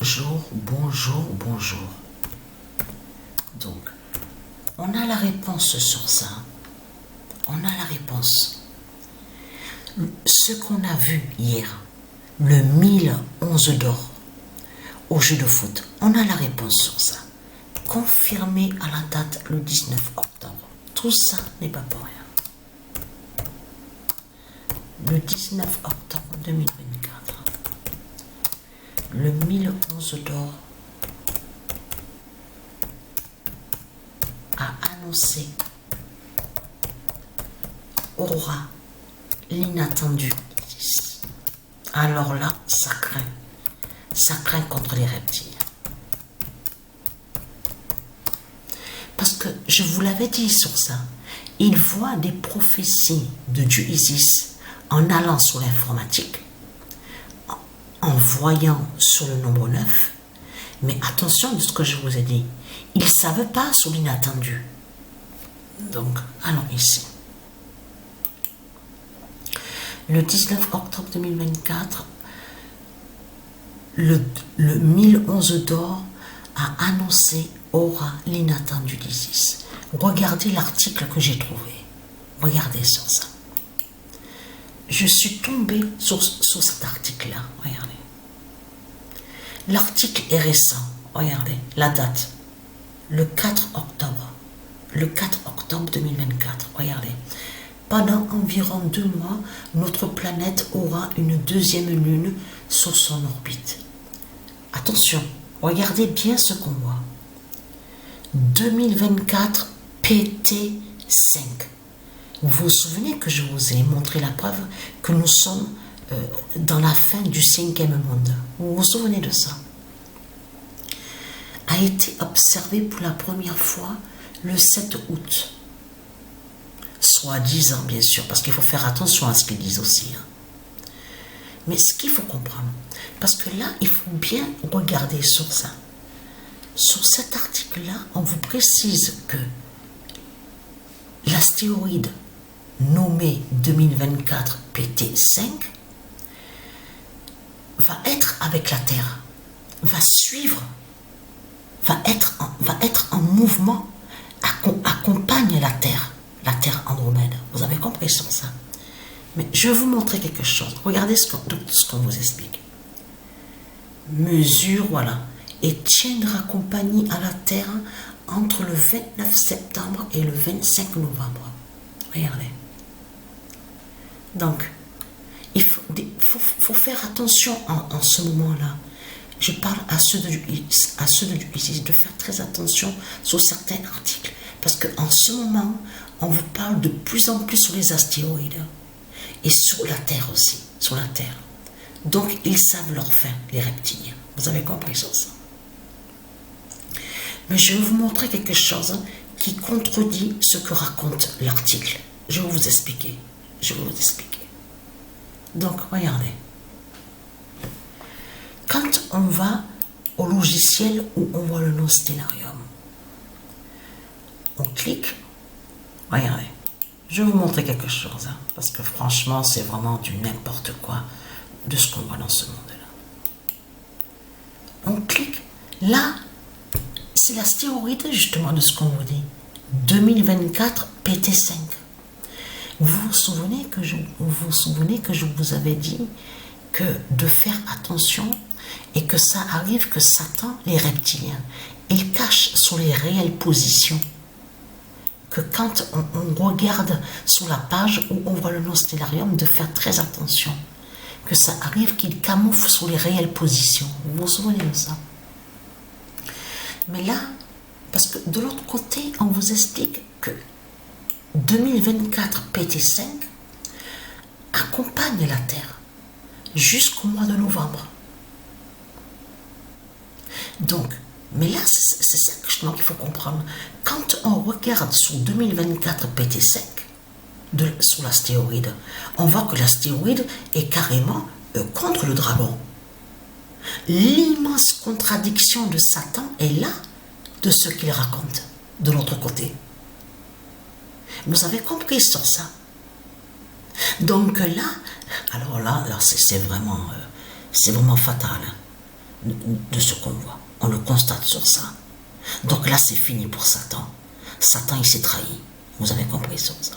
Bonjour, bonjour, bonjour. Donc, on a la réponse sur ça. On a la réponse. Ce qu'on a vu hier, le 1011 d'or au jeu de foot, on a la réponse sur ça. Confirmé à la date le 19 octobre. Tout ça n'est pas pour rien. Le 19 octobre 2024, le 1011 d'or a annoncé aura l'inattendu. Alors là, ça craint contre les reptiles. Parce que je vous l'avais dit sur ça, il voit des prophéties de Dieu Isis en allant sur l'informatique, en voyant sur le nombre 9, mais attention de ce que je vous ai dit, il ne savait pas sur l'inattendu. Donc, allons ici. Le 19 octobre 2024, le 1011 d'or a annoncé aura l'inattendu d'Isis. Regardez l'article que j'ai trouvé. Regardez sur ça. Je suis tombée sur cet article-là. Regardez. L'article est récent. Regardez la date. Le 4 octobre. Le 4 octobre 2024. Regardez. Pendant environ 2 mois, notre planète aura une deuxième lune sur son orbite. Attention, regardez bien ce qu'on voit. 2024 PT5. Vous vous souvenez que je vous ai montré la preuve que nous sommes dans la fin du 5e monde. Vous vous souvenez de ça? A été observé pour la première fois le 7 août. Soi-disant, bien sûr, parce qu'il faut faire attention à ce qu'ils disent aussi. Mais ce qu'il faut comprendre, parce que là, il faut bien regarder sur ça. Sur cet article-là, on vous précise que l'astéroïde nommé 2024 PT5 va être avec la Terre, va suivre, va être en mouvement, accompagne la Terre Andromède. Vous avez compris sur ça? Mais je vais vous montrer quelque chose. Regardez ce qu'on vous explique. Mesure, voilà, et tiendra compagnie à la Terre entre le 29 septembre et le 25 novembre. Regardez. Donc, il faut faire attention en ce moment-là. Je parle à ceux de Isis de faire très attention sur certains articles. Parce qu'en ce moment, on vous parle de plus en plus sur les astéroïdes. Et sur la Terre aussi. Sur la Terre. Donc, ils savent leur fin, les reptiliens. Vous avez compris sur ça. Mais je vais vous montrer quelque chose qui contredit ce que raconte l'article. Je vais vous expliquer. Donc, regardez. Quand on va au logiciel où on voit le nom Stellarium, on clique. Regardez. Je vais vous montrer quelque chose. Parce que franchement, c'est vraiment du n'importe quoi de ce qu'on voit dans ce monde-là. On clique. Là, c'est l'astéroïde justement de ce qu'on vous dit. 2024 PT5. Vous vous souvenez que je vous avais dit que de faire attention et que ça arrive que Satan, les reptiliens, ils cachent sur les réelles positions. Que quand on regarde sur la page où on voit le nom Stellarium, de faire très attention. Que ça arrive qu'ils camouflent sur les réelles positions. Vous vous souvenez de ça? Mais là, parce que de l'autre côté, on vous explique que 2024 PT5 accompagne la Terre jusqu'au mois de novembre. Donc, mais là, c'est ça justement qu'il faut comprendre. Quand on regarde sur 2024 PT5, sur l'astéroïde, on voit que l'astéroïde est carrément contre le dragon. L'immense contradiction de Satan est là, de ce qu'il raconte, de l'autre côté. Vous avez compris sur ça? Donc là, alors là c'est vraiment fatal. de ce qu'on voit. On le constate sur ça. Donc là, c'est fini pour Satan. Satan, il s'est trahi. Vous avez compris sur ça.